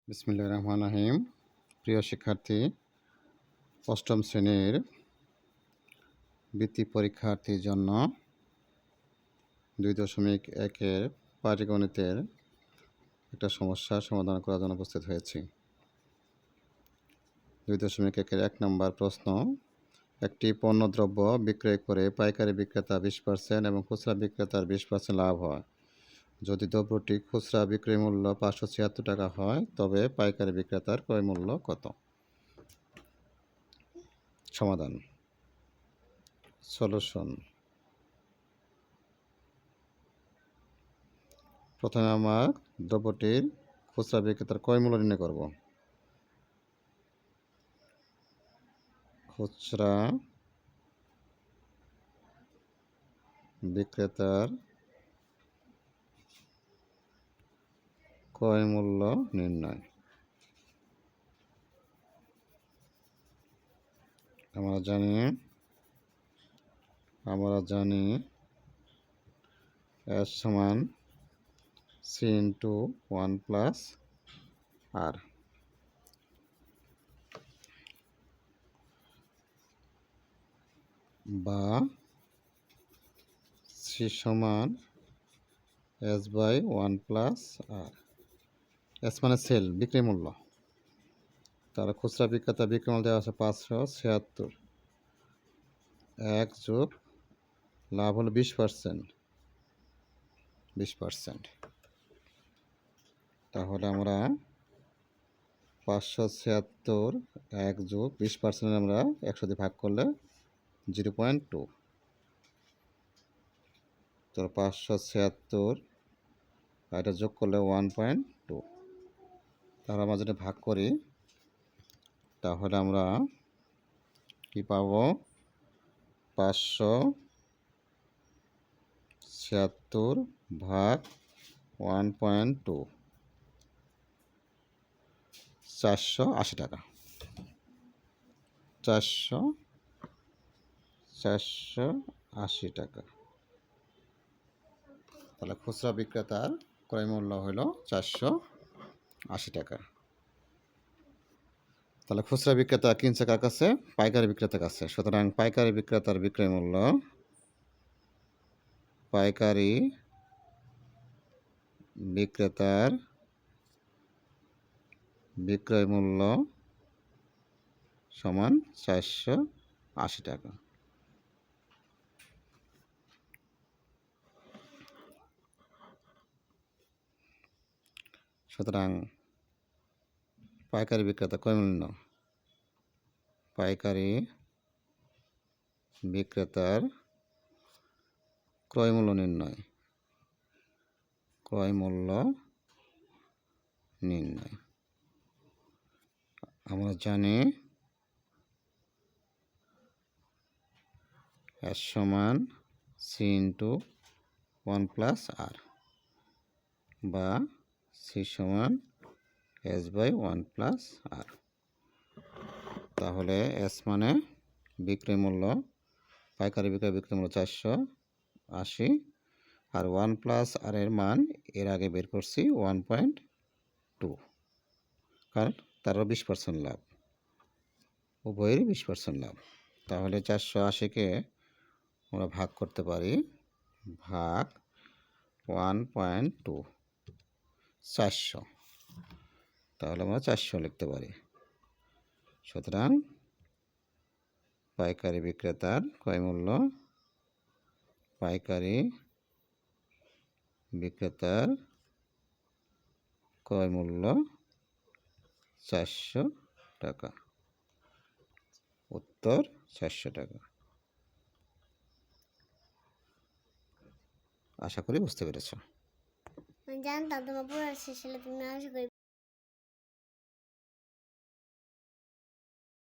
বিসমিল্লাহির রহমানির রহিম। প্রিয় শিক্ষার্থী, অষ্টম শ্রেণীর বৃত্তি পরীক্ষার্থীর জন্য 2.1-এর পাটিগণিতের একটা সমস্যার সমাধান করার জন্য উপস্থিত হয়েছি। 2.1-এর 1 নম্বর প্রশ্ন, একটি পণ্যদ্রব্য বিক্রয় করে পাইকারি বিক্রেতা 20% এবং খুচরা বিক্রেতার 20% লাভ হয়। যদি দ্রব্যটি খুচরা বিক্রয় মূল্য 576 টাকা হয়, তবে পাইকারি বিক্রেতার ক্রয় মূল্য কত? সমাধান। সলিউশন। প্রথমে আমরা দ্রব্যটির খুচরা বিক্রেতার ক্রয় মূল্য নির্ণয় করব। খুচরা বিক্রেতার ক্রয় মূল্য নির্ণয়। আমরা জানি S সমান C × 1 + R। বা C সমান S/1 + R। S মানে সেল, বিক্রয় মূল্য। তাহলে খুচরা বিক্রেতা বিক্রয় মূল্য দেওয়া আছে 576। 1 যোগ লাভ হলো 20%। তাহলে আমরা 576 1 যোগ 20% আমরা 100 দিয়ে ভাগ করলে 0.2। তো 576 এটা যোগ করলে 1.2। তাহলে আমরা যদি ভাগ করি তাহলে আমরা কি পাবো? 576 ভাগ 1.2, 480 টাকা। 480 টাকা। তাহলে খুচরা বিক্রেতার ক্রয় মূল্য হলো 480 টাকা। তাহলে খুচরা বিক্রেতা কিনছে কার কাছে? পাইকারি বিক্রেতার কাছে। সুতরাং পাইকারি বিক্রেতার বিক্রয় মূল্য সমান 480 টাকা। সুতরাং পাইকারি বিক্রেতা ক্রয় মূল্য, পাইকারি বিক্রেতার ক্রয় মূল্য নির্ণয়। আমরা জানি S সমান C × 1 + R বা C সমান S/1 + R। তাহলে S মানে বিক্রয় মূল্য, পাইকারি বিক্রয় মূল্য 480, আর 1 + R এর মান এর আগে বের করছি 1.2, কারণ তারও 20% লাভ, উভয়েরই 20% লাভ। তাহলে 480-কে আমরা ভাগ করতে পারি, ভাগ 1.2, 400। তাহলে আমরা 400 লিখতে পারি। সুতরাং পাইকারি বিক্রেতার ক্রয় মূল্য, পাইকারি বিক্রেতার ক্রয় মূল্য 400 টাকা। উত্তর 400 টাকা। আশা করি বুঝতে পেরেছ। জানতাম তোমার পড়ার শেষে তুমি আশা করি